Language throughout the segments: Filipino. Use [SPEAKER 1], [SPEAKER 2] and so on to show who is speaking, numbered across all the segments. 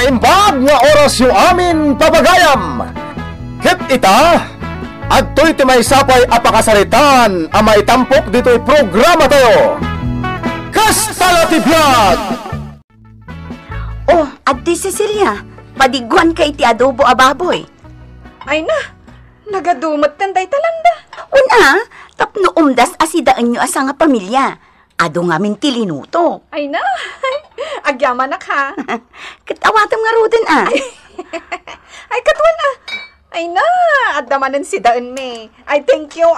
[SPEAKER 1] naimbag nga oras yung amin papagayam. Kit ita, adto'y timay sapay apakasalitan ang maitampok dito'y programa tayo. Kastalati Vlog!
[SPEAKER 2] Oh, Ate Cecilia, padiguan kay ti adobo ababoy.
[SPEAKER 3] Ay na, nagadumot tanday talanda.
[SPEAKER 2] Una, tapno umdas asidaan nyo asa nga pamilya. Ado nga min tilinuto.
[SPEAKER 3] Ay na, agyaman na ka.
[SPEAKER 2] Katawatam nga roden
[SPEAKER 3] Ay katwan Ay na, adamanan si Daan me. Ay thank you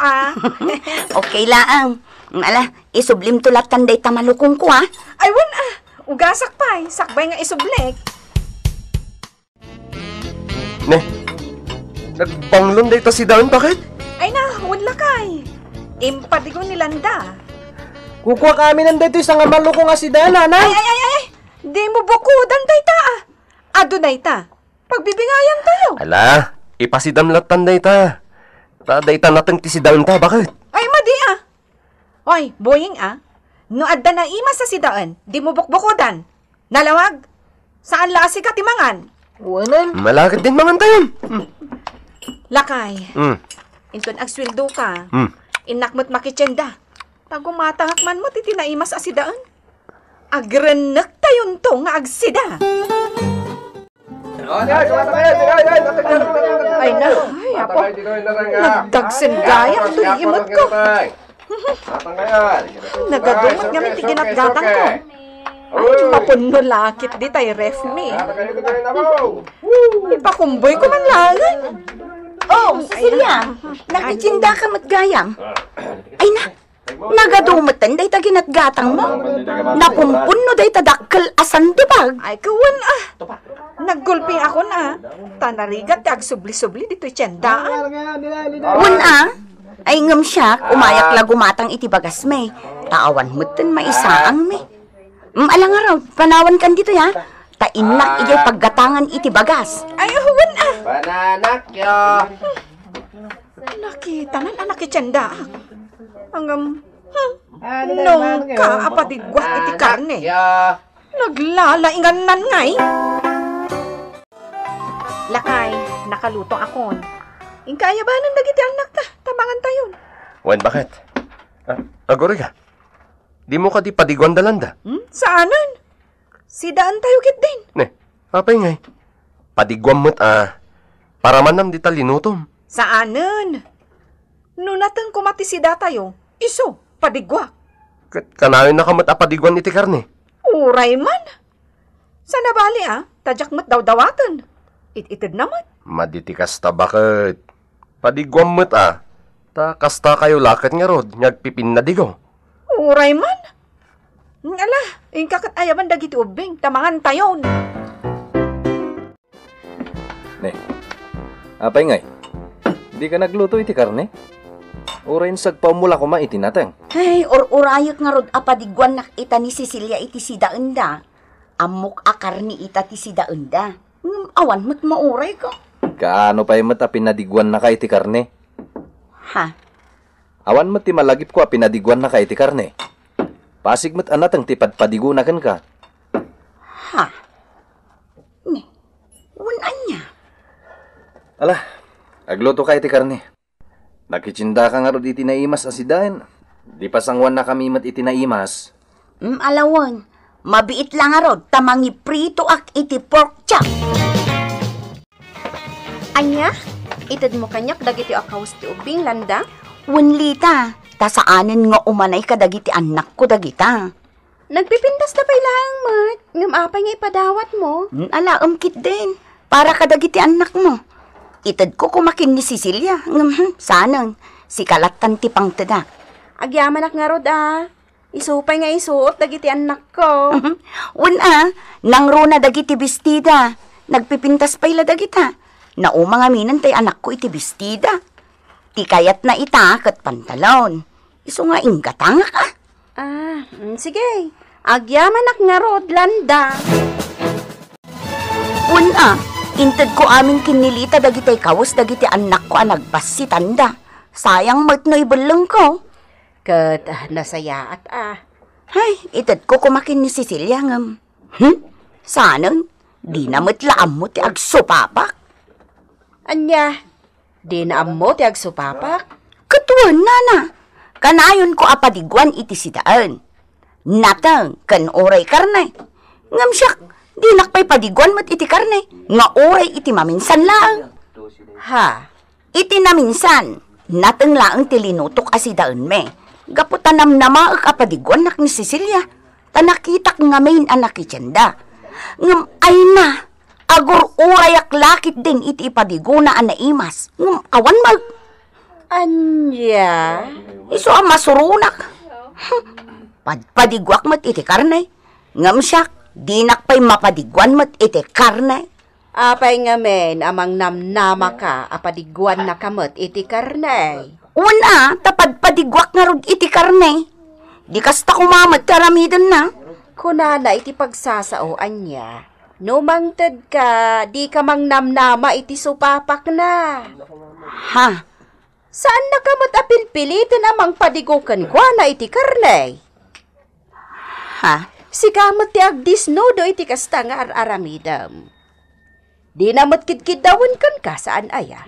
[SPEAKER 2] Okay laang. Ala, isublim tulat tanday tamalukong ko
[SPEAKER 3] Ay wan ugasak pa sakbay nga isublek.
[SPEAKER 4] Ne, nagbanglon day ta si Daan, bakit?
[SPEAKER 3] Ay na, wala kay. Impadigo ni Landa.
[SPEAKER 5] Kukuha kami ng dito isang maluko nga si Dana, na?
[SPEAKER 3] Ay. Di mo bukudan day ta Ado day ta. Pagbibingayan tayo.
[SPEAKER 4] Ala, ipasidam latan day ta. Day ta natang ti si Daan ta, bakit?
[SPEAKER 3] Ay madi Oy, boying no adda na ima sa sidaan, di mo bukbukudan. Nalawag? Saan lasi ka timangan?
[SPEAKER 5] Wanan.
[SPEAKER 4] Malakit din mangan tayo.
[SPEAKER 3] Lakay.
[SPEAKER 4] Mm.
[SPEAKER 3] Inton agsweldo ka.
[SPEAKER 4] Mm.
[SPEAKER 3] Inakmat makitsenda. Pag umatahak man mo, titinaimas asidaan. Agrenek tayon to nga agsida. Ay na, ay apo. Nagdagsen gaya, do'y imot ko. Nagadumot nga may tiginat-gatang ko. Ay, mapuno lakit di tayo ref me. Ipakumboy ko man langan.
[SPEAKER 2] Oh, Cecilia, nakitsinda ka matgayam. Ay na, nagadumatan day taginat-gatang mo. Nakumpuno day tadakkel asan dibag.
[SPEAKER 3] Ay, kawan Naggulpi ako na. Tanarigat, agsubli-subli dito'y tiyandaan.
[SPEAKER 2] Ay ngam siya, umayak lagumatang itibagas may. Taawan mo tin maisaang may. Alang nga raw, panawan kan dito ya. Tainak ijay paggatangan itibagas.
[SPEAKER 3] Ay, huwan
[SPEAKER 5] Bananak yo.
[SPEAKER 3] Nakita nga anak itiyandaan. Hanggang, nung kaapadigwas iti karne. Naglalaingan nan ngay. Lakay, nakaluto akon. Ingkaya ba nang dagiti anak ta? Tamangan tayo.
[SPEAKER 4] Wen, bakit? Agori ka. Di mo ka di padiguan dalanda.
[SPEAKER 3] Saanan? Si Daan tayo kit din.
[SPEAKER 4] Ne, apay ngay. Padiguan mo't para manam di talinutom.
[SPEAKER 3] Saanan? Nunatang kumatisida tayo. Iso, padigwa.
[SPEAKER 4] Kanayon na kamat apadiguan iti karne.
[SPEAKER 3] Uray man. Sa nabali tadyak mo't daw-dawatan. Ititid naman.
[SPEAKER 4] Maditikas ta bakit? Padiguan mo't ta kasta kayo lakat nga rod. Nyagpipin na digo.
[SPEAKER 3] Uray man. Ala, yung kakat ayaman dagiti ubing. Tamangan tayon.
[SPEAKER 5] Ne, apay ngay. Di ka nagluto iti karne? Urayin sagpamula ko maitinateng.
[SPEAKER 2] Ay, urayot nga rod apadigwan nakita ni Cecilia iti sidaan da. Amok akar ni ita ti sidaan da. Awan mo't mauray ko.
[SPEAKER 5] Kaano pa'y mat pinadiguan na ka iti karne?
[SPEAKER 2] Ha?
[SPEAKER 5] Awan mat ti malagip ko pinadiguan na ka iti karne. Pasig mat anatang tipadpadigunakan ka.
[SPEAKER 2] Ha? Ne, unan niya.
[SPEAKER 5] Ala, agluto ka iti karne. Nakitsinda ka nga ro iti naimas asidain. Di pasangwan na kami mat iti naimas.
[SPEAKER 2] Alawon, mabiit lang nga rod, tamangi prito ak iti pork chop.
[SPEAKER 6] Anya, itad mo kanyak dagiti akaws ti ubing landa?
[SPEAKER 2] Wenlita, tasaanin nga umanay ka dagiti anak ko dagita.
[SPEAKER 6] Nagpipintas na pa'y lang, mat. Ngamapay nga ipadawat mo.
[SPEAKER 2] Alaam kit din, para ka dagiti anak mo. Itad ko kumakin ni Cecilia, sanang, si kalatan ti pang tada.
[SPEAKER 6] Agyaman ak nga rod Isupay nga isuot dagiti anak ko.
[SPEAKER 2] Nang runa dagiti bestida, nagpipintas pa'y la dagita. Naumang aminan tay anak ko iti bestida. Ti kayat na ita kat pantalon. Iso nga ingatangak
[SPEAKER 6] Sige. Agyaman ak nga rod landa.
[SPEAKER 2] Intad ko aming kinilita dagitay kawas dagiti anak ko nagpas si tanda. Sayang mat no ibalang ko.
[SPEAKER 6] Kat nasaya at
[SPEAKER 2] Ay, itad ko kumakin ni Cecilia ngam. Sanang, di na matlaam mo ti agsupapak.
[SPEAKER 6] Anya, di na ammo ti agsupapak.
[SPEAKER 2] Katuan na. Kanayon ko apadigwan iti sidaan. Natang, kan oray karnay. Ngam siyak, di nakpay padigwan mo't iti karnay. Nga oray iti maminsan lang.
[SPEAKER 6] Ha?
[SPEAKER 2] Iti naminsan, natang laang tilinutok asidaan me. Gaputanam namaak apadigwan nak ni Cecilia. Tanakitak nga main anak ityanda. Ngam ay na, agor orayak lakit din iti ipadiguna anaimas. Ngam awan mag...
[SPEAKER 6] Anya?
[SPEAKER 2] Iso ang masurunak. Padpadigwak mat iti karnay. Ngam siyak, dinakpay mapadigwan mat iti karnay.
[SPEAKER 6] Apay nga men, amang namnama ka, apadigwan na kamot iti karnay.
[SPEAKER 2] Una, tapadpadigwak nga rod iti karnay. Di kasta kumamat karamidan na.
[SPEAKER 6] Kunana iti pagsasaoan niya. No mangted ka, di ka mang namnama iti supapak na.
[SPEAKER 2] Ha?
[SPEAKER 6] Saan na kamot apilpilitin amang padigokan kwa na iti karnay?
[SPEAKER 2] Ha?
[SPEAKER 6] Si kamot ti agdisnodo iti kasta nga aramidam. Di namot kidkidawan kan ka saan aya.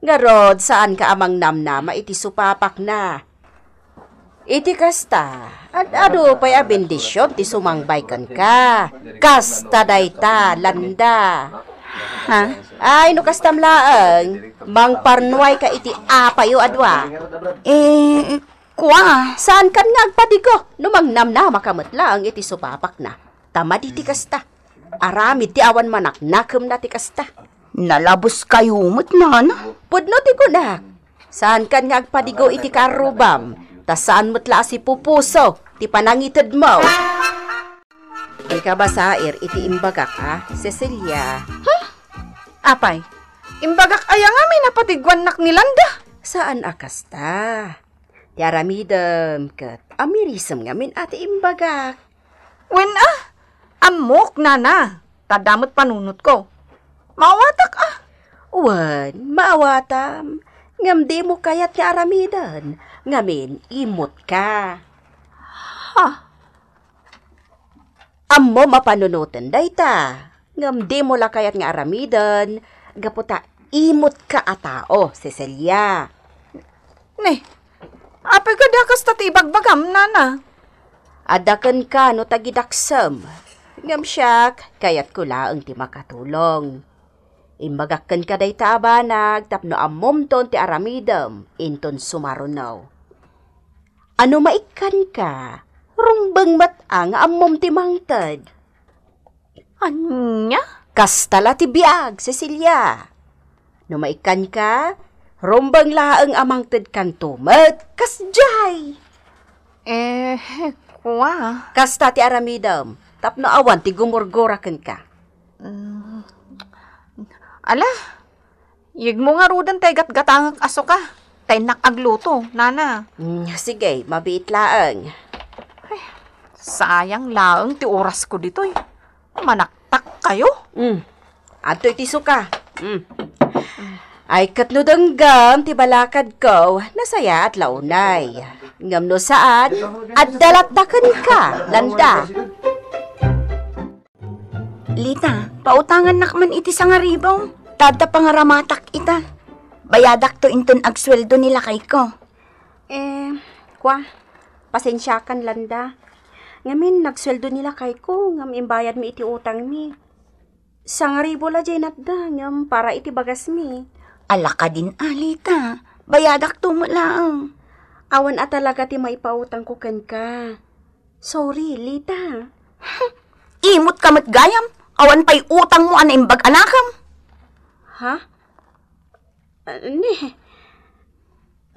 [SPEAKER 6] Ngarod, saan ka amang namnama iti supapak na? Iti kasta, at ado pa'y abindisyon ti sumangbay kan ka. Kasta dayta, landa.
[SPEAKER 2] Ha?
[SPEAKER 6] Ay, no kastam laang, mang parnuay ka iti apayo adwa.
[SPEAKER 2] Kwa?
[SPEAKER 6] Saan kan nga agpadigo? No mang namnama kamot lang iti supapak na. Tamad iti kasta. Aramid ti awan manak, nakam na ti kasta.
[SPEAKER 2] Nalabos kayo mo't na.
[SPEAKER 6] Pudno ti kunak. Saan kan nga agpadigo iti karubam? Tas saan mo't la si pupuso, ti panangitid mo? Di ka ba sair iti imbagak ha, Cecilia?
[SPEAKER 3] Apay, imbagak aya nga may napatigwan nak ni Landa.
[SPEAKER 6] Saan akasta? Ti aramidem ket amirisem nga min ati imbagak.
[SPEAKER 3] Wen amok nana, tadamot panunot ko. Mawatak
[SPEAKER 6] Wan, maawatam. Ngam di mo kayat nga aramidan. Ngamin, imot ka.
[SPEAKER 3] Ha?
[SPEAKER 6] Ammo mapanunutan dayta. Ngam di mo la kayat nga aramidan. Gaputa, imot ka atao, Cecilia.
[SPEAKER 3] Ne, apay ka dakas tatibagbagam nana.
[SPEAKER 6] Adakan ka no tagidaksam. Ngam siyak, kayat ko laang ti makatulong. Imbagakan ka day tabanag, tapno ammom ton ti aramidam, inton sumarunaw. Ano maikan ka? Rumbang matang ammom ti mangtad.
[SPEAKER 3] Anya?
[SPEAKER 6] Kastala ti biag, Cecilia. No maikan ka, rumbang laang amangtad kan tumet, kasjay.
[SPEAKER 3] Kuwa.
[SPEAKER 6] Kasta ti aramidam, tapno awan ti gumurgurakan ka.
[SPEAKER 3] Ala, yig mo nga rudan tay gatgatangak aso ka. Tay nakagluto, nana.
[SPEAKER 6] Sige, mabiit laang.
[SPEAKER 3] Sayang laang ti oras ko ditoy. Manaktak kayo.
[SPEAKER 6] Ato iti suka. Ay katnudanggam ti balakad ko, nasaya at launay. Ngam no saan, at dalatdakan ka, landa.
[SPEAKER 2] Lita, pautangan nakman iti sangaribaw. Tada pangaramatak ita. Bayadak to inton agsweldo nila kay ko.
[SPEAKER 6] Kwa, pasensyakan landa. Ngamin, nagsweldo nila kay ko, ngam imbayad mi iti utang mi. Sangaribo la dyan at da, ngam para iti bagas mi.
[SPEAKER 2] Ala ka din, Lita. Bayadak to mo lang.
[SPEAKER 6] Awan at talaga ti maipautang ko kan ka. Sorry, Lita.
[SPEAKER 2] Imot ka mat gayam. Awan pa'y utang mo ana imbag anakam.
[SPEAKER 6] Ha?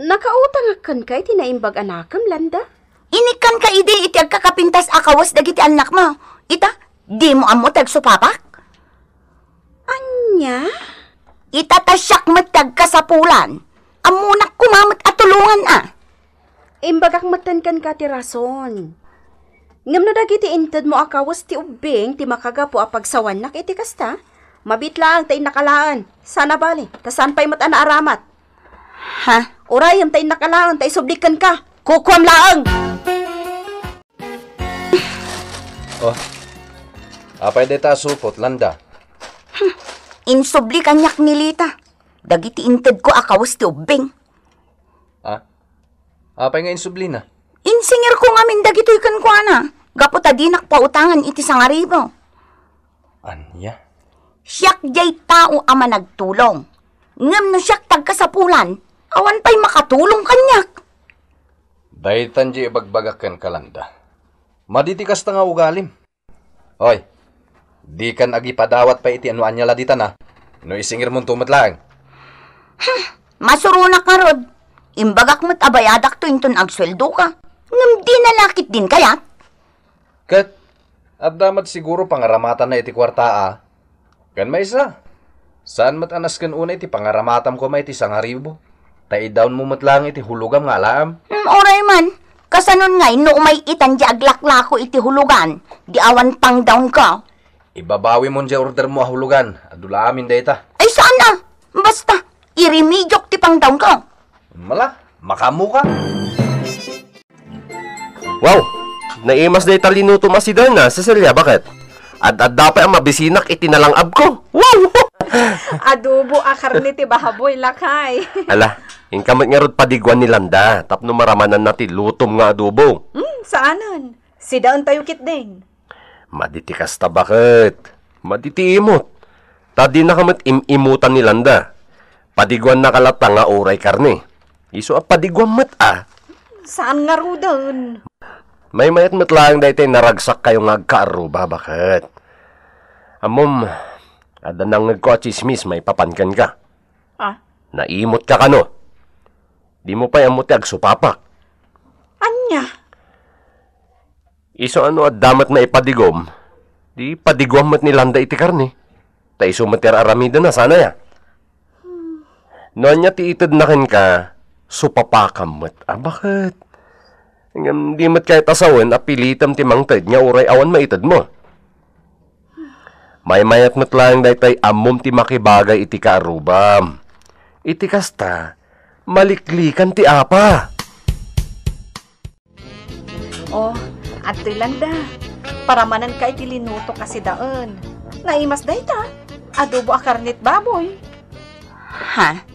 [SPEAKER 6] Nakautang akan kay tinaimbag anakam, landa?
[SPEAKER 2] Inikan ka idi iti agkakapintas akawas dagiti anak mo. Ita, di mo amo tagsupapak?
[SPEAKER 6] Anya?
[SPEAKER 2] Ita tasyak matag kasapulan. Amunak kumamat at tulungan
[SPEAKER 6] Imbagak matankan ka ti rason. Ngam no dagiti inted mo akawas ti ubing ti makagapo a pagsawan nak iti kasta. Mabit lang tay nakalaan. Sana bali, tasan pa'y mata na aramat.
[SPEAKER 2] Ha?
[SPEAKER 6] Urayam tay nakalaan, tay sublikan ka. Kukwam laang!
[SPEAKER 5] Apay deta supot, landa.
[SPEAKER 2] Insubli kanyak ni Lita. Dagiti inted ko akawas ti ubing.
[SPEAKER 5] Apay nga insubli na.
[SPEAKER 2] Insingir ko ngamin dagito'y kankwana. Gapot adinak pautangan iti sangaribo.
[SPEAKER 5] Anya?
[SPEAKER 2] Siyak jay tao ama nagtulong. Ngam no siyak tagkasapulan, awan pa'y makatulong kanyak.
[SPEAKER 5] Daytan di ibagbagakan kalanda. Maditikas ta nga ugalim. Hoy, di kan agi padawat pa iti anuan niya ladita na. No isingir mong tumat lang.
[SPEAKER 2] Masurunak nga rod. Imbagak mo't abayadak to inton agsweldo ka. Ngam di nalakit din kayat.
[SPEAKER 5] Kat, at damat siguro pangaramatan na iti kwartaa. Kan may isa. Saan mat anas kan una iti pangaramatam ko may iti sangaribo. Taidown mo mat lang iti hulugam nga alam.
[SPEAKER 2] Oray man, kasanon ngay no may itan di aglaklako iti hulugan. Di awan pang down ka.
[SPEAKER 5] Ibabawi mo dya order mo ahulugan. Adula amin dayta.
[SPEAKER 2] Ay saan na? Basta, irimidyok ti pang down ka.
[SPEAKER 5] Mala, makamu ka.
[SPEAKER 4] Wow! Naimas na italinuto masidan na, Cecilia, bakit? At dapat ang mabisinak itinalangab ko. Wow!
[SPEAKER 3] Adobo akar ni ti bahaboy lakay.
[SPEAKER 4] Ala, inkamot nga rod padigwan ni Landa, tapno maramanan natin lutom nga adobo.
[SPEAKER 3] Saanan? Si daon tayo kit din.
[SPEAKER 4] Maditikas ta bakit? Maditiimot. Tadi na kamot imutan ni Landa. Padigwan na kalata nga oray karne. Iso a padigwan mat
[SPEAKER 3] Saan nga ro daon?
[SPEAKER 4] May mayat mat lang dahil naragsak kayo ngagkaaruba, bakit? Amom, ada nang nagko chismis may papankan ka. Naimot ka kano. Di mo pa amot agsupapak.
[SPEAKER 3] Anya?
[SPEAKER 4] Iso ano at damat na ipadigom, di padigwam mat ni Landa iti karne. Ta iso matir aramida na sana ya. Noon niya tiitid na kin ka, supapakam mat. Bakit? Di mat kahit asawan, apilitam timang tad nga uray awan maitad mo. May mayat mat lang dahil amom ti makibagay iti kaarubam. Iti kasta, maliklikan ti apa.
[SPEAKER 3] Oh, ato'y landa. Paramanan ka iti linuto kasi daon. Naimas dayta. Adobo akarnit baboy.
[SPEAKER 2] Ha?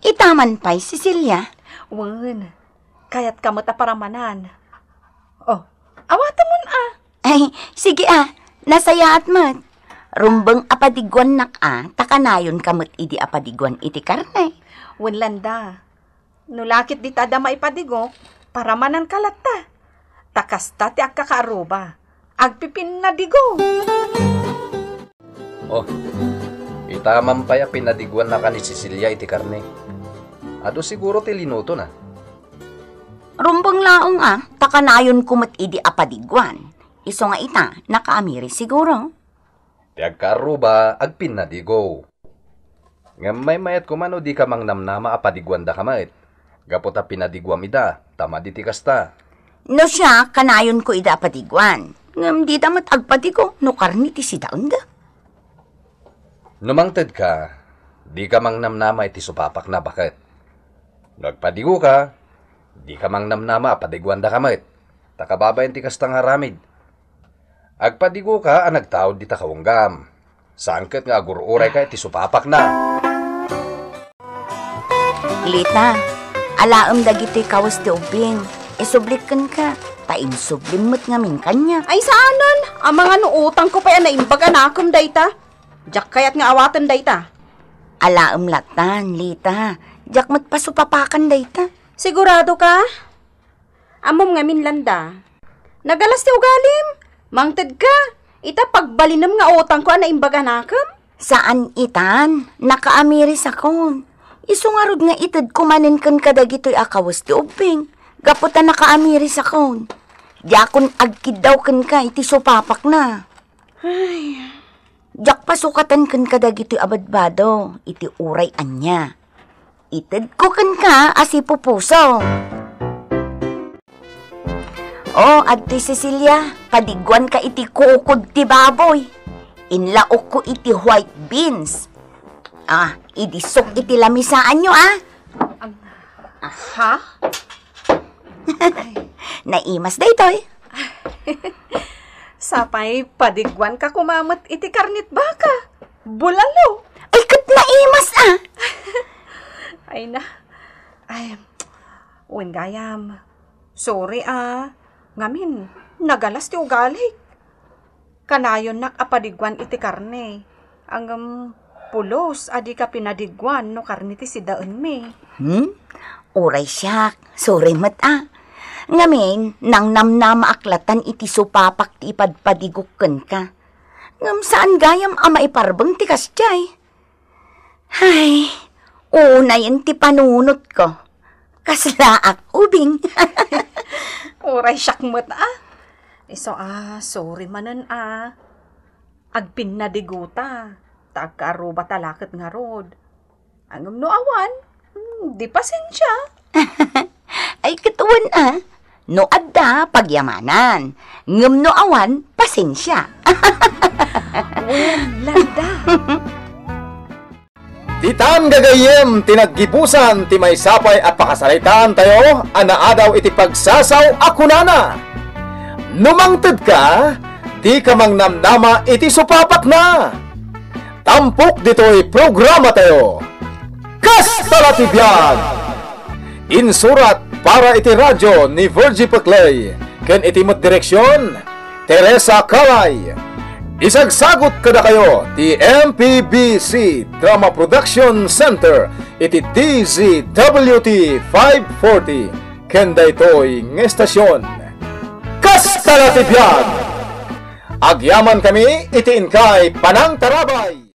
[SPEAKER 2] Itaman pa'y, Cecilia.
[SPEAKER 3] Wan, kaya't kamot a paramanan. Oh, awata mo na.
[SPEAKER 2] Ay, sige nasayaat mat. Rumbang apadigwan nak takanayon kamot idi apadigwan iti karne.
[SPEAKER 3] Wan landa. Nulakit di tada maipadigok, paramanan kalata. Takasta ti agkakaaruba. Agpipin na digo.
[SPEAKER 5] Oh, itaman pa ya pinadigwan na ka ni Cecilia iti karne. Ado siguro ti linuto na.
[SPEAKER 2] Rumbang laong takanayon kumot idi apadigwan. Iso nga ita, nakaamiri siguro.
[SPEAKER 5] Ti agkaruba, agpinadigo. Nga may mayat kumano di ka mang namnama apadigwan da kamait. Gapot a pinadigwam ida, tama di ti kasta.
[SPEAKER 2] No siya, kanayon ko ida apadigwan. Ngam di damat agpadigo, no karni ti sidaon da.
[SPEAKER 5] Numangted ka, di ka mang namnama iti supapak na bakit. Nagpadigo ka, di ka mang namnama apadigwan da kamait. Takababayan ti kastang haramid. Agpadigo ka, nagtaod di takawunggam. Sangket nga agururay ka iti supapak na.
[SPEAKER 2] Lita, alaam dagiti kawas ti ubing. Isublikan ka, insublimot ngamin kanya.
[SPEAKER 6] Ay saanan? Ang mga nuutang ko pa yan na imbaga na akong dayta. Diyak kaya't nga awatan dayta.
[SPEAKER 2] Alaam latan, Lita. Diyak matpasupapakan dayta.
[SPEAKER 6] Sigurado ka? Amom ngamin landa. Nagalas ti ugalim. Mangted ka. Ita pagbalinam nga utang ko na imbaga na akam.
[SPEAKER 2] Saan itan? Nakaamiris akon. Isungarod nga itad kumanin kan kadagito'y akawas ti ubing. Gaputan nakaamiris akon. Diakon agkidaw kan ka iti supapak na.
[SPEAKER 6] Ay.
[SPEAKER 2] Diak pasukatan kan kadagito'y abadbado. Iti uray anya. Itad ko kan ka asipupuso. Oh, adti Cecilia, padigwan ka iti kukod ti baboy. Inlaok ko iti white beans. Idisok iti lamisaan nyo,
[SPEAKER 3] Ha?
[SPEAKER 2] Naimas da ito'y.
[SPEAKER 3] Sapay padigwan ka kumamat iti karnit baka. Bulalo.
[SPEAKER 2] Ay, kat naimas
[SPEAKER 3] Ay na. Ay, uwin gayam. Sorry Ngamin, nagalas ti ugali. Kanayon nak apadigwan iti karne. Ang pulos, adi ka pinadigwan no karne ti si daan me.
[SPEAKER 2] Uray siyak. Sorry mat Ngamin, nang namnama aklatan iti supapak ti ipadpadigukken ka. Ngam saan gayam maiparbeng ti kasjay. Ay, unayin ti panunot ko. Kaslaak ubing.
[SPEAKER 3] Uray siyak mo't Iso sorry manan Agpin na diguta. Tagkaaruba talakat nga rod. Angam no awan, di pasensya.
[SPEAKER 2] Ay katuwan no adda pagyamanan. Ngam no awan, pasensya.
[SPEAKER 3] Landa.
[SPEAKER 1] Titan gagayem tinaggibusan ti may sapay at pakasalitan tayo anaadaw iti pagsasaw akunana. Numangted ka, di ka mang namnama iti supapak na. Tampok dito'y programa tayo. Kastalatibiyag! Insurat para iti radyo ni Virgie Paclay. Ken iti mo't direksyon, Teresa Calay. Isagsagot kada kayo ti MPBC Drama Production Center iti DZWT 540 ken daytoy ng estasyon. Kastalatibiyag! Agyaman kami iti inkay Panang Tarabay!